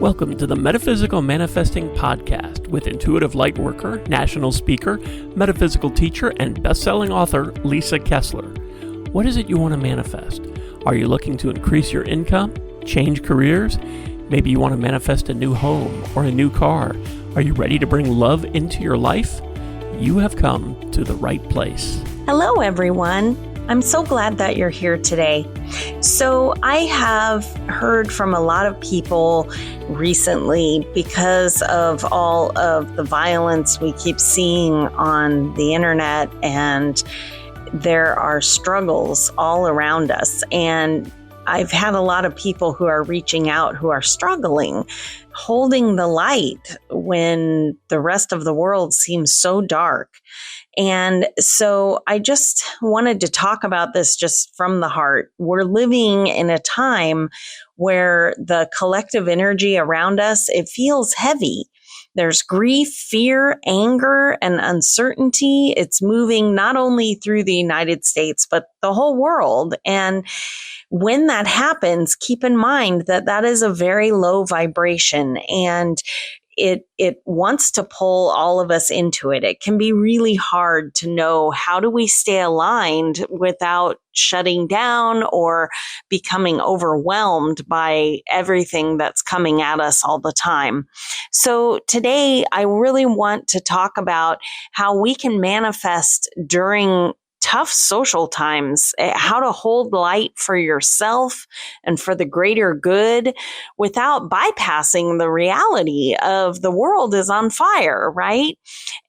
Welcome to the Metaphysical Manifesting Podcast with intuitive lightworker, national speaker, metaphysical teacher, and best-selling author Lisa Kessler. What is it you want to manifest? Are you looking to increase your income, change careers? Maybe you want to manifest a new home or a new car. Are you ready to bring love into your life? You have come to the right place. Hello, everyone. I'm so glad that you're here today. So I have heard from a lot of people recently because of all of the violence we keep seeing on the internet, and there are struggles all around us. And I've had a lot of people who are reaching out who are struggling, holding the light when the rest of the world seems so dark. And so I just wanted to talk about this just from the heart. We're living in a time where the collective energy around us, it feels heavy. There's grief, fear, anger, and uncertainty. It's moving not only through the United States, but the whole world. And when that happens, keep in mind that that is a very low vibration, and it wants to pull all of us into it. It can be really hard to know, how do we stay aligned without shutting down or becoming overwhelmed by everything that's coming at us all the time. So today I really want to talk about how we can manifest during tough social times, how to hold light for yourself and for the greater good without bypassing the reality of the world is on fire, right?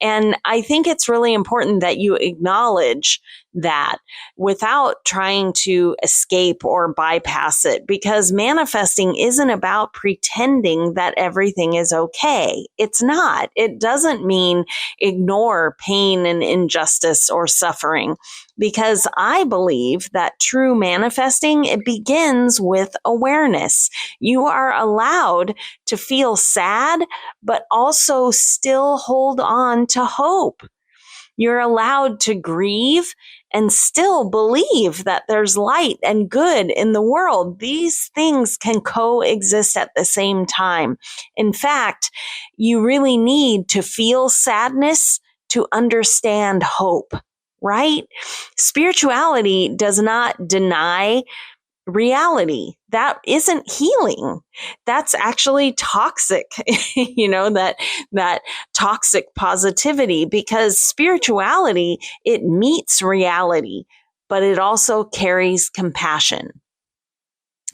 And I think it's really important that you acknowledge that without trying to escape or bypass it, because manifesting isn't about pretending that everything is okay. It's not. It doesn't mean ignore pain and injustice or suffering, because I believe that true manifesting, it begins with awareness. You are allowed to feel sad, but also still hold on to hope. You're allowed to grieve and still believe that there's light and good in the world. These things can coexist at the same time. In fact, you really need to feel sadness to understand hope, right? Spirituality does not deny reality. That isn't healing. That's actually toxic, that toxic positivity, because spirituality, it meets reality, but it also carries compassion.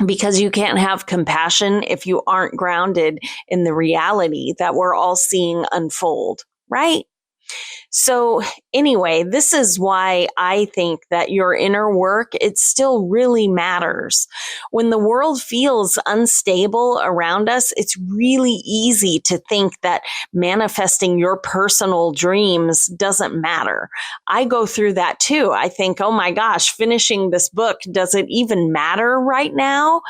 Because you can't have compassion if you aren't grounded in the reality that we're all seeing unfold, right? So anyway, this is why I think that your inner work, it still really matters. When the world feels unstable around us, it's really easy to think that manifesting your personal dreams doesn't matter. I go through that too. I think, oh my gosh, finishing this book, does it even matter right now?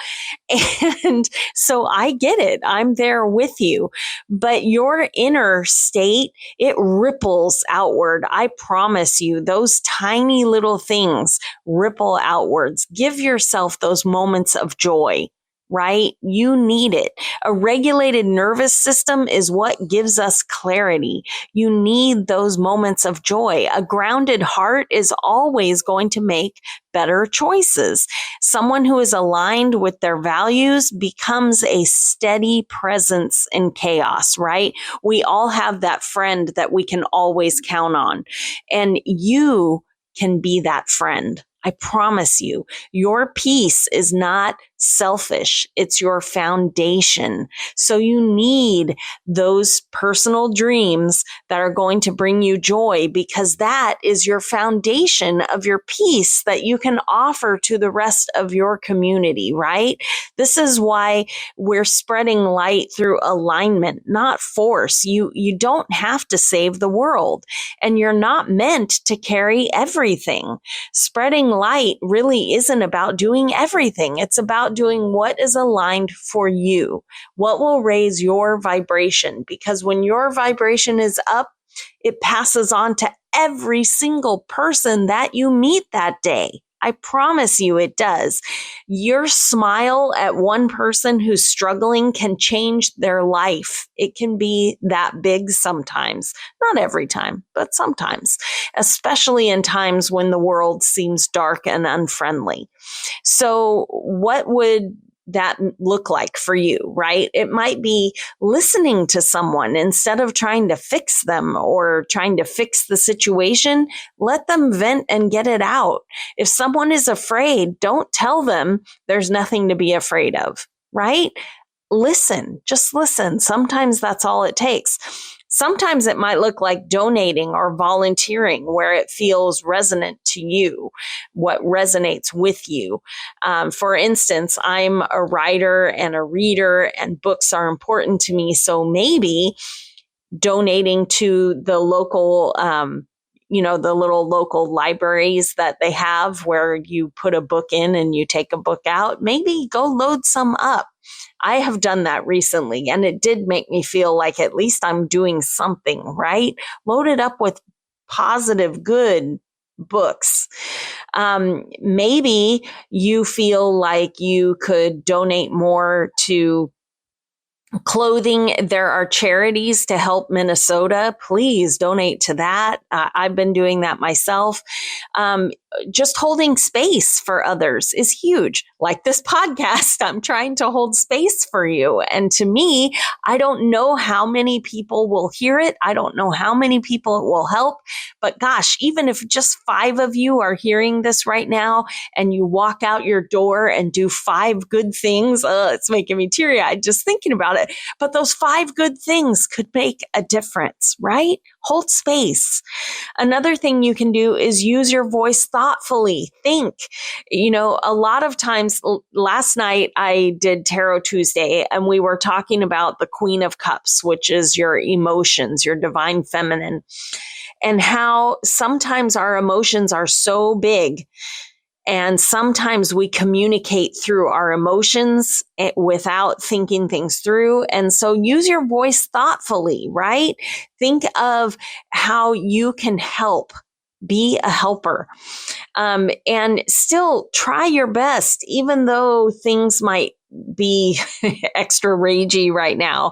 And so I get it. I'm there with you. But your inner state, it ripples outward. I promise you, those tiny little things ripple outwards. Give yourself those moments of joy, right? You need it. A regulated nervous system is what gives us clarity. You need those moments of joy. A grounded heart is always going to make better choices. Someone who is aligned with their values becomes a steady presence in chaos, right? We all have that friend that we can always count on, and you can be that friend. I promise you, your peace is not selfish. It's your foundation. So you need those personal dreams that are going to bring you joy, because that is your foundation of your peace that you can offer to the rest of your community, right? This is why we're spreading light through alignment, not force. You don't have to save the world, and you're not meant to carry everything. Spreading light really isn't about doing everything. It's about doing what is aligned for you, what will raise your vibration. Because when your vibration is up, it passes on to every single person that you meet that day. I promise you it does. Your smile at one person who's struggling can change their life. It can be that big sometimes. Not every time, but sometimes, especially in times when the world seems dark and unfriendly. So what would that look like for you, right? It might be listening to someone instead of trying to fix them or trying to fix the situation. Let them vent and get it out. If someone is afraid, don't tell them there's nothing to be afraid of, right? Listen, just listen. Sometimes that's all it takes. Sometimes it might look like donating or volunteering where it feels resonant to you, what resonates with you. For instance, I'm a writer and a reader, and books are important to me. So maybe donating to the local, the little local libraries that they have where you put a book in and you take a book out, maybe go load some up. I have done that recently, and it did make me feel like at least I'm doing something, right? Load it up with positive, good books. Maybe you feel like you could donate more to clothing. There are charities to help Minnesota. Please donate to that. I've been doing that myself. Just holding space for others is huge. Like this podcast, I'm trying to hold space for you. And to me, I don't know how many people will hear it. I don't know how many people it will help. But gosh, even if just 5 of you are hearing this right now and you walk out your door and do 5 good things, it's making me teary-eyed just thinking about it. But those 5 good things could make a difference, right? Hold space. Another thing you can do is use your voice thoughtfully. Think. A lot of times, last night I did Tarot Tuesday, and we were talking about the Queen of Cups, which is your emotions, your divine feminine, and how sometimes our emotions are so big. And sometimes we communicate through our emotions without thinking things through. And so use your voice thoughtfully, right? Think of how you can help. Be a helper. And still try your best, even though things might be extra ragey right now.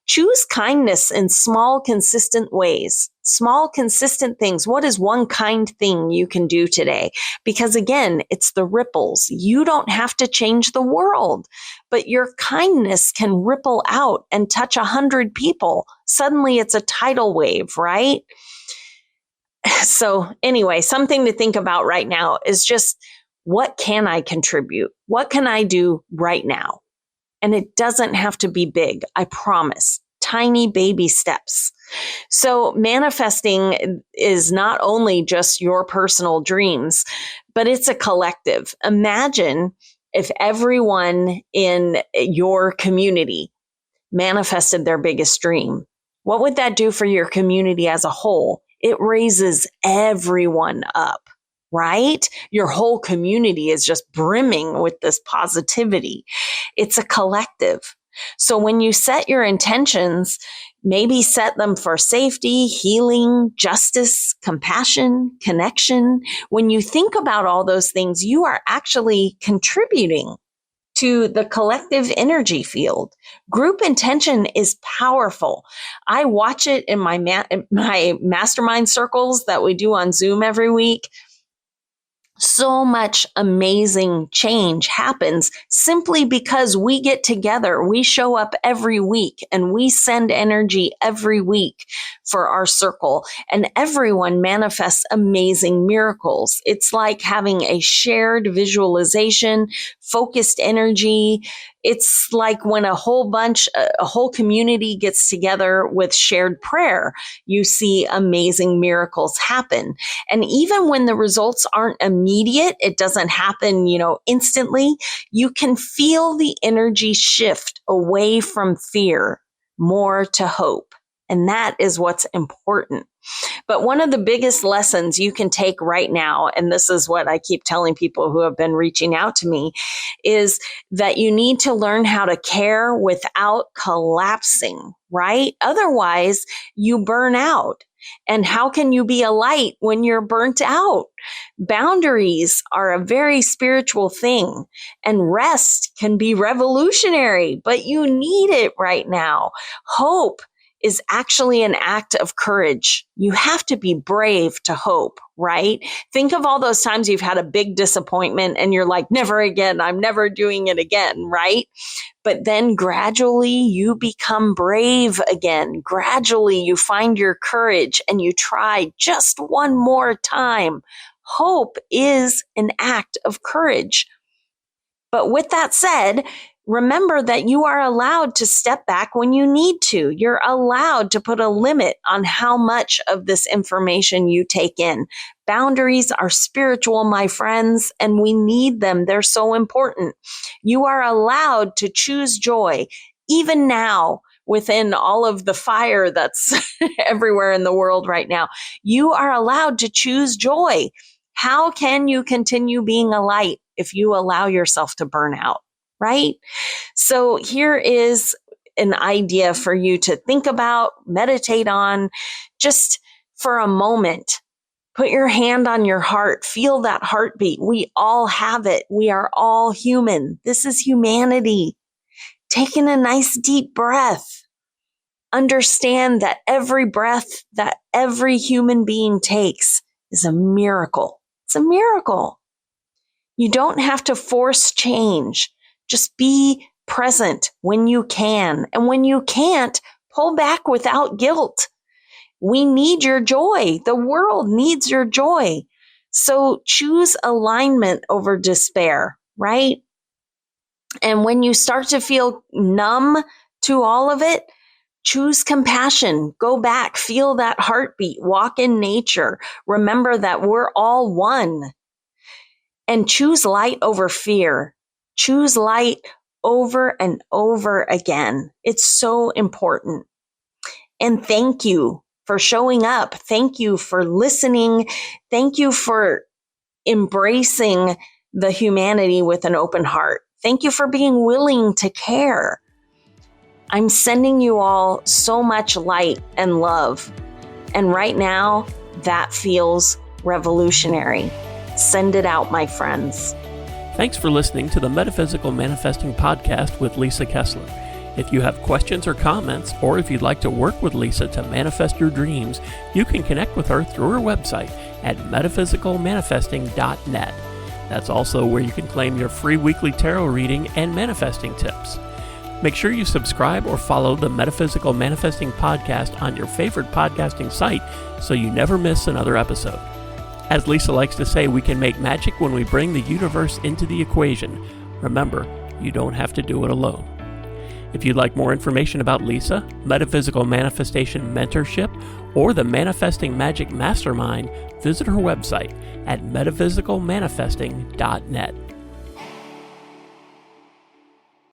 Choose kindness in small, consistent ways. Small, consistent things. What is one kind thing you can do today? Because again, it's the ripples. You don't have to change the world, but your kindness can ripple out and touch 100 people. Suddenly it's a tidal wave, right? So anyway, something to think about right now is just, what can I contribute? What can I do right now? And it doesn't have to be big, I promise. Tiny baby steps. So manifesting is not only just your personal dreams, but it's a collective. Imagine if everyone in your community manifested their biggest dream. What would that do for your community as a whole? It raises everyone up. Right? Your whole community is just brimming with this positivity. It's a collective. So when you set your intentions, maybe set them for safety, healing, justice, compassion, connection. When you think about all those things, you are actually contributing to the collective energy field. Group intention is powerful. I watch it in my mastermind circles that we do on Zoom every week. So much amazing change happens simply because we get together. We show up every week and we send energy every week for our circle, and everyone manifests amazing miracles. It's like having a shared visualization, focused energy. It's like when a whole community gets together with shared prayer, you see amazing miracles happen. And even when the results aren't immediate, it doesn't happen, instantly, you can feel the energy shift away from fear, more to hope. And that is what's important. But one of the biggest lessons you can take right now, and this is what I keep telling people who have been reaching out to me, is that you need to learn how to care without collapsing, right? Otherwise, you burn out. And how can you be a light when you're burnt out? Boundaries are a very spiritual thing, and rest can be revolutionary, but you need it right now. Hope is actually an act of courage. You have to be brave to hope, right? Think of all those times you've had a big disappointment and you're like, never again, I'm never doing it again, right? But then gradually you become brave again. Gradually you find your courage and you try just one more time. Hope is an act of courage. But with that said, remember that you are allowed to step back when you need to. You're allowed to put a limit on how much of this information you take in. Boundaries are spiritual, my friends, and we need them. They're so important. You are allowed to choose joy, even now, within all of the fire that's everywhere in the world right now. You are allowed to choose joy. How can you continue being a light if you allow yourself to burn out? Right? So here is an idea for you to think about, meditate on, just for a moment. Put your hand on your heart. Feel that heartbeat. We all have it. We are all human. This is humanity. Taking a nice deep breath. Understand that every breath that every human being takes is a miracle. It's a miracle. You don't have to force change. Just be present when you can. And when you can't, pull back without guilt. We need your joy. The world needs your joy. So choose alignment over despair, right? And when you start to feel numb to all of it, choose compassion. Go back, feel that heartbeat, walk in nature. Remember that we're all one. And choose light over fear. Choose light over and over again. It's so important. And thank you for showing up. Thank you for listening. Thank you for embracing the humanity with an open heart. Thank you for being willing to care. I'm sending you all so much light and love. And right now, that feels revolutionary. Send it out, my friends. Thanks for listening to the Metaphysical Manifesting Podcast with Lisa Kessler. If you have questions or comments, or if you'd like to work with Lisa to manifest your dreams, you can connect with her through her website at metaphysicalmanifesting.net. That's also where you can claim your free weekly tarot reading and manifesting tips. Make sure you subscribe or follow the Metaphysical Manifesting Podcast on your favorite podcasting site so you never miss another episode. As Lisa likes to say, we can make magic when we bring the universe into the equation. Remember, you don't have to do it alone. If you'd like more information about Lisa, Metaphysical Manifestation Mentorship, or the Manifesting Magic Mastermind, visit her website at metaphysicalmanifesting.net.